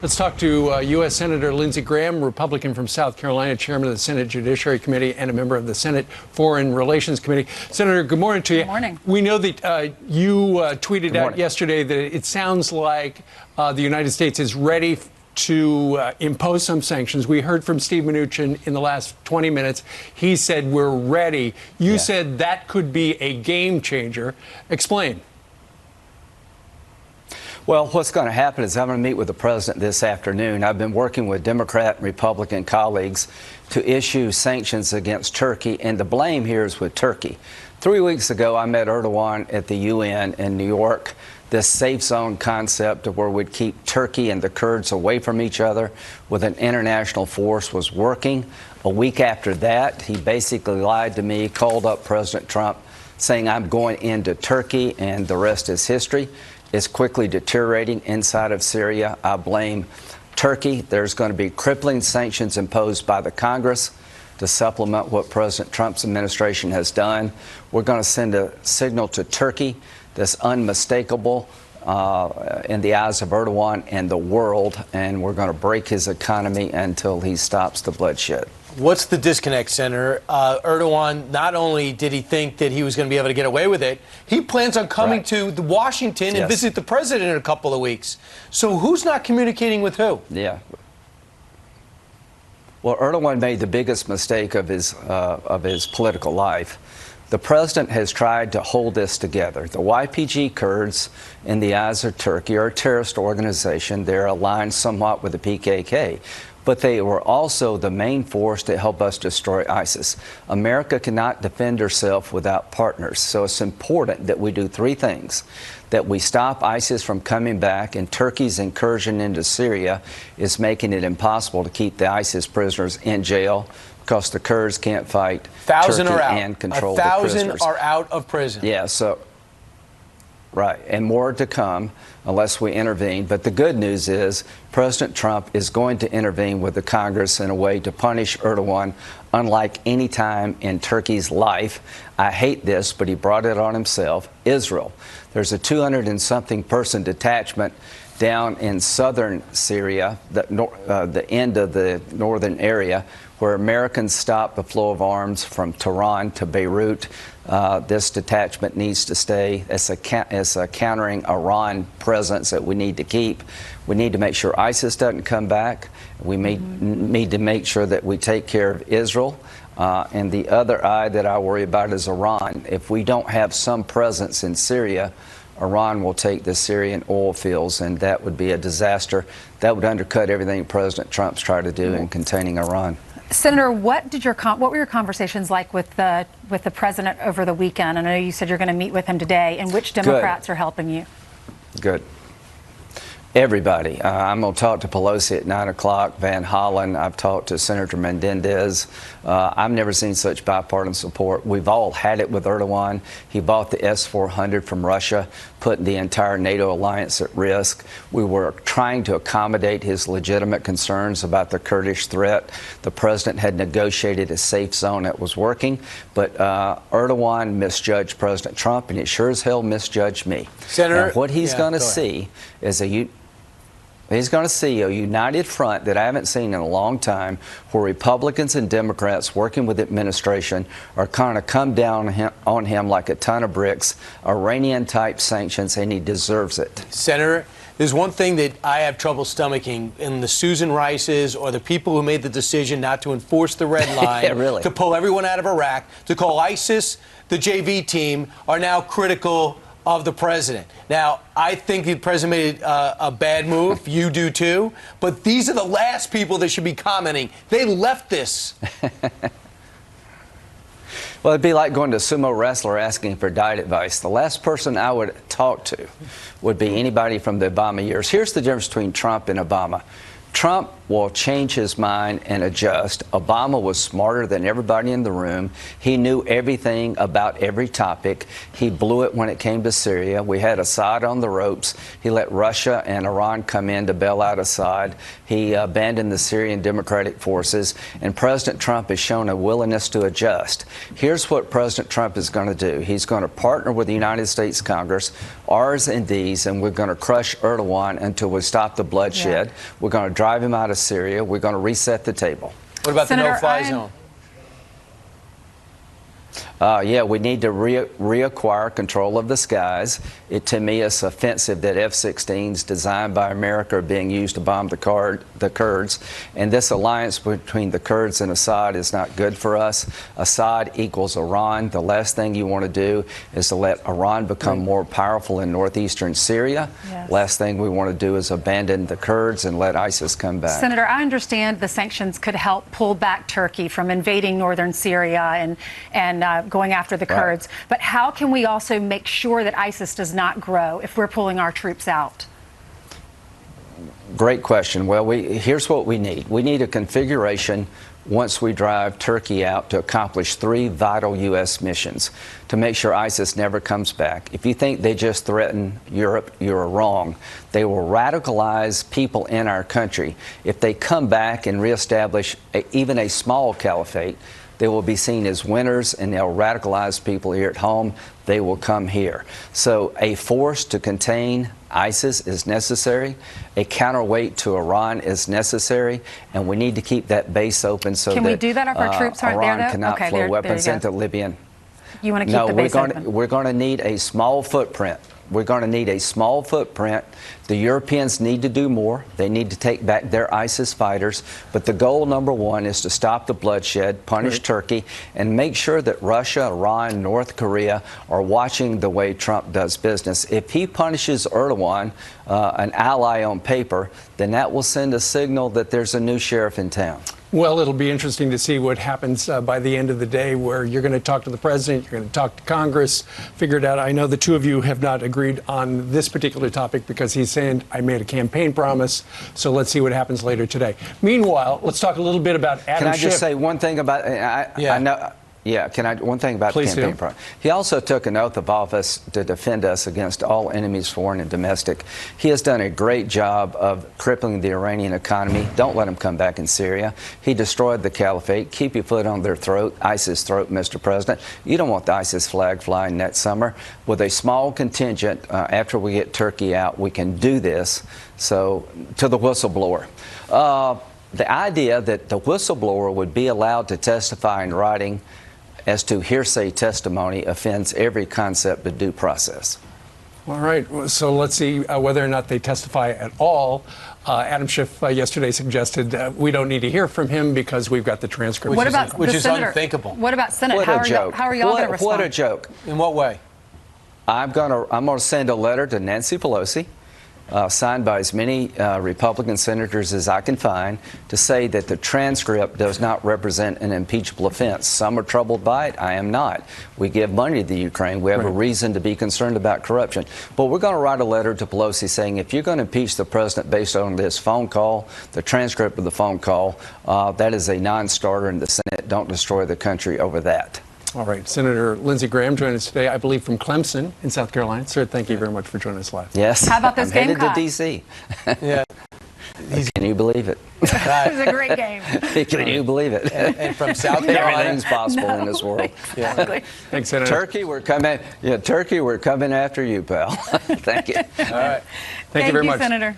Let's talk to U.S. Senator Lindsey Graham, Republican from South Carolina, chairman of the Senate Judiciary Committee and a member of the Senate Foreign Relations Committee. Senator, good morning to you. Good morning. We know that you tweeted out yesterday that it sounds like the United States is ready to impose some sanctions. We heard from Steve Mnuchin in the last 20 minutes. He said we're ready. You said that could be a game changer. Explain. Well, what's going to happen is I'm going to meet with the president this afternoon. I've been working with Democrat and Republican colleagues to issue sanctions against Turkey, and the blame here is with Turkey. 3 weeks ago, I met Erdogan at the UN in New York. This safe zone concept of where we'd keep Turkey and the Kurds away from each other with an international force was working. A week after that, he basically lied to me, called up President Trump, saying I'm going into Turkey, and the rest is history. Is quickly deteriorating inside of Syria. I blame Turkey. There's going to be crippling sanctions imposed by the Congress to supplement what President Trump's administration has done. We're going to send a signal to Turkey that's unmistakable in the eyes of Erdogan and the world, and we're going to break his economy until he stops the bloodshed. What's the disconnect, Senator? Erdogan, not only did he think that he was going to be able to get away with it, he plans on coming to Washington and visit the president in a couple of weeks. So who's not communicating with who? Yeah. Well, Erdogan made the biggest mistake of his political life. The president has tried to hold this together. The YPG Kurds, in the eyes of Turkey, are a terrorist organization. They're aligned somewhat with the PKK. But they were also the main force to help us destroy ISIS. America cannot defend herself without partners. So it's important that we do three things: that we stop ISIS from coming back, and Turkey's incursion into Syria is making it impossible to keep the ISIS prisoners in jail because the Kurds can't fight Turkey and control the prisoners. 1,000 are out of prison. Yeah, so right, and more to come unless we intervene. But the good news is President Trump is going to intervene with the Congress in a way to punish Erdogan unlike any time in Turkey's life. I hate this, but he brought it on himself. Israel. There's a 200 and something person detachment down in southern Syria, the end of the northern area, where Americans stopped the flow of arms from Tehran to Beirut. This detachment needs to stay as a countering Iran presence that we need to keep. We need to make sure ISIS doesn't come back. We need to make sure that we take care of Israel. And the other eye that I worry about is Iran. If we don't have some presence in Syria, Iran will take the Syrian oil fields, and that would be a disaster. That would undercut everything President Trump's tried to do in containing Iran. Senator, what were your conversations like with the president over the weekend? I know you said you're going to meet with him today, and which Democrats are helping you? Good. Everybody. I'm going to talk to Pelosi at 9 o'clock, Van Hollen. I've talked to Senator Menendez. I've never seen such bipartisan support. We've all had it with Erdogan. He bought the S-400 from Russia, putting the entire NATO alliance at risk. We were trying to accommodate his legitimate concerns about the Kurdish threat. The president had negotiated a safe zone that was working, but Erdogan misjudged President Trump, and he sure as hell misjudged me. Senator, and what he's going to see is he's going to see a united front that I haven't seen in a long time, where Republicans and Democrats working with the administration are kind of come down on him like a ton of bricks, Iranian-type sanctions, and he deserves it. Senator, there's one thing that I have trouble stomaching in the Susan Rices or the people who made the decision not to enforce the red line, to pull everyone out of Iraq, to call ISIS the JV team, are now critical of the president. Now, I think the president made a bad move. You do too. But these are the last people that should be commenting. They left this. Well, it'd be like going to a sumo wrestler asking for diet advice. The last person I would talk to would be anybody from the Obama years. Here's the difference between Trump and Obama. Trump will change his mind and adjust. Obama was smarter than everybody in the room. He knew everything about every topic. He blew it when it came to Syria. We had Assad on the ropes. He let Russia and Iran come in to bail out Assad. He abandoned the Syrian Democratic Forces. And President Trump has shown a willingness to adjust. Here's what President Trump is going to do. He's going to partner with the United States Congress, R's and D's, and we're going to crush Erdogan until we stop the bloodshed. Yeah. We're going to drive him out of Syria. We're going to reset the table. What about Senator, the no-fly zone? Yeah, we need to reacquire control of the skies. To me, it's offensive that F-16s designed by America are being used to bomb the Kurds. And this alliance between the Kurds and Assad is not good for us. Assad equals Iran. The last thing you want to do is to let Iran become more powerful in northeastern Syria. Yes. Last thing we want to do is abandon the Kurds and let ISIS come back. Senator, I understand the sanctions could help pull back Turkey from invading northern Syria and going after the Kurds. Right. But how can we also make sure that ISIS does not grow if we're pulling our troops out? Great question. Well, here's what we need. We need a configuration once we drive Turkey out to accomplish 3 vital U.S. missions to make sure ISIS never comes back. If you think they just threaten Europe, you're wrong. They will radicalize people in our country. If they come back and reestablish even a small caliphate, they will be seen as winners, and they'll radicalize people here at home. They will come here. So a force to contain ISIS is necessary. A counterweight to Iran is necessary, and we need to keep that base open so Can we do that if our troops aren't Iran there, though? cannot flow weapons into Libya. You want to keep the base open? No, we're going to need a small footprint. We're going to need a small footprint. The Europeans need to do more. They need to take back their ISIS fighters. But the goal number 1 is to stop the bloodshed, punish Turkey, and make sure that Russia, Iran, North Korea are watching the way Trump does business. If he punishes Erdogan, an ally on paper, then that will send a signal that there's a new sheriff in town. Well, it'll be interesting to see what happens by the end of the day, where you're going to talk to the president, you're going to talk to Congress, figure it out. I know the two of you have not agreed on this particular topic because he's saying I made a campaign promise. So let's see what happens later today. Meanwhile, let's talk a little bit about Adam Schiff. Can I just say one thing about I know. Yeah, one thing about the campaign promise. He also took an oath of office to defend us against all enemies, foreign and domestic. He has done a great job of crippling the Iranian economy. Don't let him come back in Syria. He destroyed the caliphate. Keep your foot on their throat, ISIS throat, Mr. President. You don't want the ISIS flag flying that summer. With a small contingent, after we get Turkey out, we can do this. So, to the whistleblower. The idea that the whistleblower would be allowed to testify in writing as to hearsay testimony offends every concept of due process. All right. So let's see whether or not they testify at all. Adam Schiff yesterday suggested we don't need to hear from him because we've got the transcript. Which is unthinkable. What about Senate? What a joke. How are y'all going to respond? What a joke. In what way? I'm going to send a letter to Nancy Pelosi, signed by as many Republican senators as I can find, to say that the transcript does not represent an impeachable offense. Some are troubled by it. I am not. We give money to the Ukraine. We have a reason to be concerned about corruption. But we're going to write a letter to Pelosi saying if you're going to impeach the president based on this phone call, the transcript of the phone call, that is a non-starter in the Senate. Don't destroy the country over that. All right. Senator Lindsey Graham joined us today, I believe, from Clemson in South Carolina. Sir, thank you very much for joining us live. Yes. How about those Gamecocks? I'm headed to D.C. Yeah. Can you believe it? It was a great game. Can you believe it? And from South Carolina. Everything's possible in this world. Exactly. Thanks, Senator. Turkey, we're coming. Yeah, Turkey, we're coming after you, pal. Thank you. All right. Thank you very much, Senator.